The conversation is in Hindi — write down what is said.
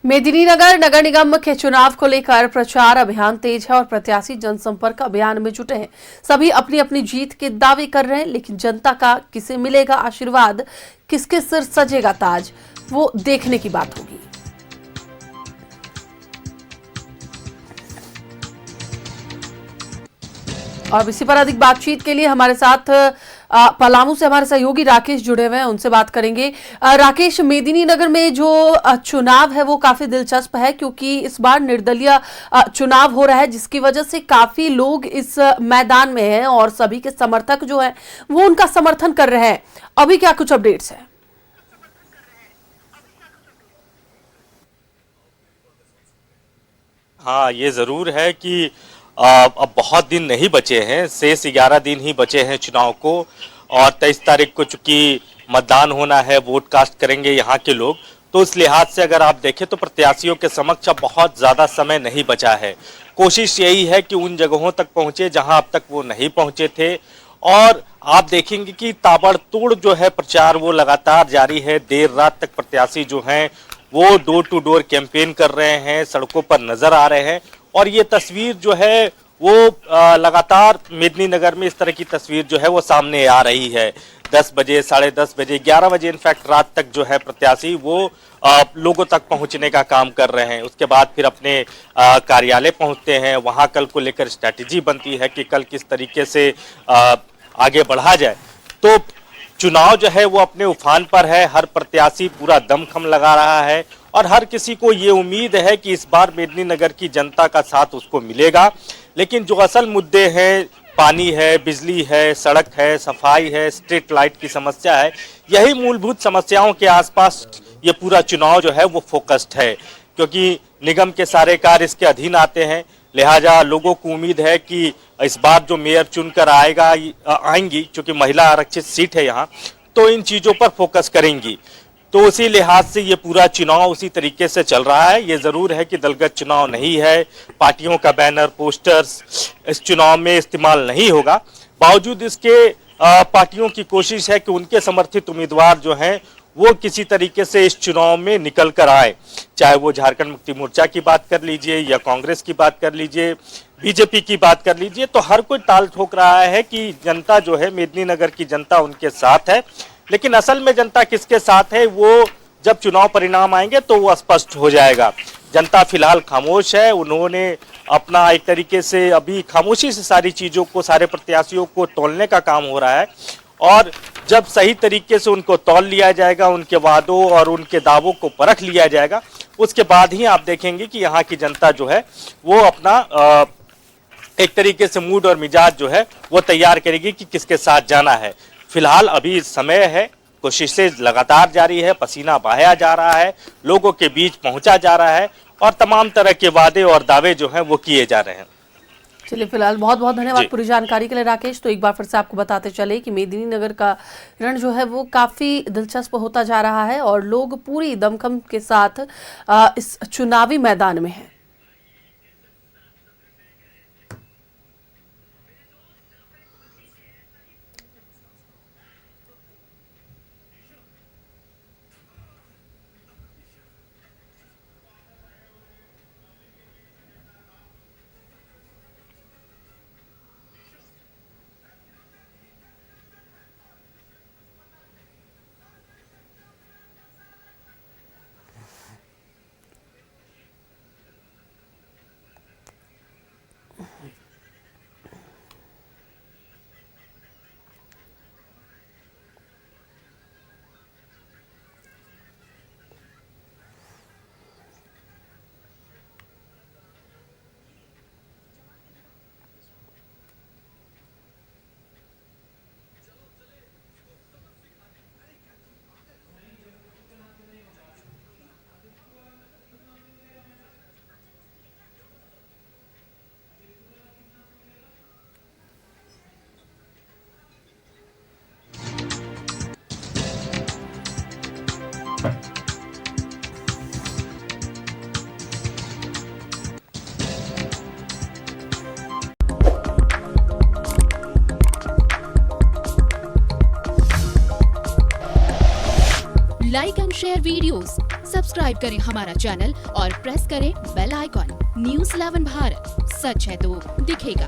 मेदिनीनगर नगर निगम के चुनाव को लेकर प्रचार अभियान तेज है और प्रत्याशी जनसंपर्क अभियान में जुटे हैं। सभी अपनी अपनी जीत के दावे कर रहे हैं, लेकिन जनता का किसे मिलेगा आशीर्वाद, किसके सिर सजेगा ताज, वो देखने की बात होगी। और इसी पर अधिक बातचीत के लिए हमारे साथ पलामू से हमारे सहयोगी राकेश जुड़े हुए हैं, उनसे बात करेंगे। राकेश, मेदिनीनगर में जो चुनाव है वो काफी दिलचस्प है, क्योंकि इस बार निर्दलीय चुनाव हो रहा है, जिसकी वजह से काफी लोग इस मैदान में हैं और सभी के समर्थक जो है वो उनका समर्थन कर रहे हैं। अभी क्या कुछ अपडेट्स है? हाँ, ये जरूर है कि अब बहुत दिन नहीं बचे हैं, शेष 11 दिन ही बचे हैं चुनाव को। और 23 तारीख को चूंकि मतदान होना है, वोट कास्ट करेंगे यहाँ के लोग, तो इस लिहाज से अगर आप देखें तो प्रत्याशियों के समक्ष अब बहुत ज़्यादा समय नहीं बचा है। कोशिश यही है कि उन जगहों तक पहुँचे जहाँ अब तक वो नहीं पहुँचे थे। और आप देखेंगे कि ताबड़तोड़ जो है प्रचार वो लगातार जारी है। देर रात तक प्रत्याशी जो हैं वो डोर टू डोर कैंपेन कर रहे हैं, सड़कों पर नजर आ रहे हैं। और ये तस्वीर जो है वो लगातार मेदिनीनगर में इस तरह की तस्वीर जो है वो सामने आ रही है। 10 बजे, 10:30 बजे, 11 बजे इनफैक्ट रात तक जो है प्रत्याशी वो लोगों तक पहुंचने का काम कर रहे हैं। उसके बाद फिर अपने कार्यालय पहुंचते हैं, वहां कल को लेकर स्ट्रैटेजी बनती है कि कल किस तरीके से आगे बढ़ा जाए। तो चुनाव जो है वो अपने उफान पर है, हर प्रत्याशी पूरा दमखम लगा रहा है और हर किसी को ये उम्मीद है कि इस बार मेदिनीनगर की जनता का साथ उसको मिलेगा। लेकिन जो असल मुद्दे हैं, पानी है, बिजली है, सड़क है, सफाई है, स्ट्रीट लाइट की समस्या है, यही मूलभूत समस्याओं के आसपास ये पूरा चुनाव जो है वो फोकस्ड है। क्योंकि निगम के सारे कार्य इसके अधीन आते हैं, लिहाजा लोगों को उम्मीद है कि इस बार जो मेयर चुनकर आएंगी, क्योंकि महिला आरक्षित सीट है यहाँ, तो इन चीज़ों पर फोकस करेंगी। तो उसी लिहाज से ये पूरा चुनाव उसी तरीके से चल रहा है। ये ज़रूर है कि दलगत चुनाव नहीं है, पार्टियों का बैनर, पोस्टर्स इस चुनाव में इस्तेमाल नहीं होगा। बावजूद इसके पार्टियों की कोशिश है कि उनके समर्थित उम्मीदवार जो हैं वो किसी तरीके से इस चुनाव में निकल कर आए। चाहे वो झारखंड मुक्ति मोर्चा की बात कर लीजिए या कांग्रेस की बात कर लीजिए, बीजेपी की बात कर लीजिए, तो हर कोई ताल ठोक रहा है कि जनता जो है, मेदिनीनगर की जनता उनके साथ है। लेकिन असल में जनता किसके साथ है वो जब चुनाव परिणाम आएंगे तो वो स्पष्ट हो जाएगा। जनता फिलहाल खामोश है, उन्होंने अपना एक तरीके से अभी खामोशी से सारी चीज़ों को, सारे प्रत्याशियों को तौलने का काम हो रहा है। और जब सही तरीके से उनको तौल लिया जाएगा, उनके वादों और उनके दावों को परख लिया जाएगा, उसके बाद ही आप देखेंगे कि यहाँ की जनता जो है वो अपना एक तरीके से मूड और मिजाज जो है वो तैयार करेगी कि किसके साथ जाना है। फिलहाल अभी समय है, कोशिशें लगातार जारी है, पसीना बहाया जा रहा है, लोगों के बीच पहुंचा जा रहा है और तमाम तरह के वादे और दावे जो हैं वो किए जा रहे हैं। चलिए, फिलहाल बहुत बहुत धन्यवाद पूरी जानकारी के लिए राकेश। तो एक बार फिर से आपको बताते चले कि मेदिनीनगर का रण जो है वो काफी दिलचस्प होता जा रहा है और लोग पूरी दमखम के साथ इस चुनावी मैदान में हैं। Like and share videos, subscribe करें हमारा चैनल और प्रेस करें बेल आइकॉन। न्यूज़ 11 भारत, सच है तो दिखेगा।